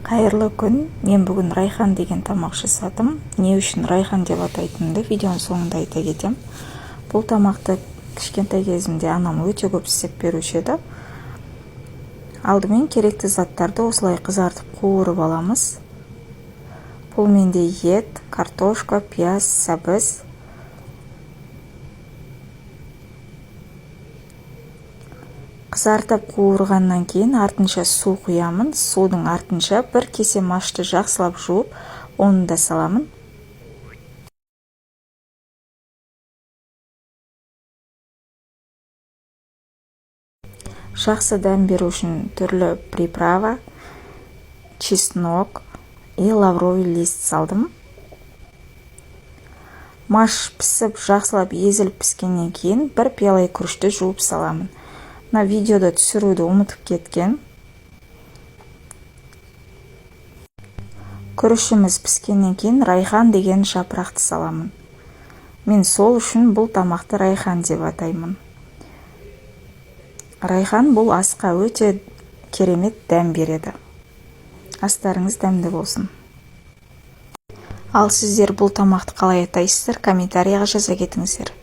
Қайырлы күн, мен бүгін райхан деген тамақ жасадым. Не үшін райхан деп атайтынымды видеоның соңында айта кетем. Бұл тамақты кішкентай кезімде анам өте көп істеп беруші еді. Алдымен керекті заттарды осылай қызартып қуырып аламыз. Бұл менде ет, картошка, пияз, сәбіз. Қызартып қуырғаннан кейін артынша су құямын. Судың артынша бір кесе машты жақсылап жуып, оны да саламын. Жақсы дәм беру үшін түрлі приправа, чеснок и лавровый лист салдым. Маш пісіп, жақсылап езіліп піскеннен кейін бір пиала күрішті жуып саламын. Мына видеода түсіруді ұмытып кеткен. Күрішіміз піскеннен кейін райхан деген жапырақты саламын. Мен сол үшін бұл тамақты райхан деп атаймын. Райхан бұл асқа өте керемет дәм береді. Астарыңыз дәмді болсын. Ал сіздер бұл тамақты қалай атайсыздар, комментарияға жаза кетіңіздер.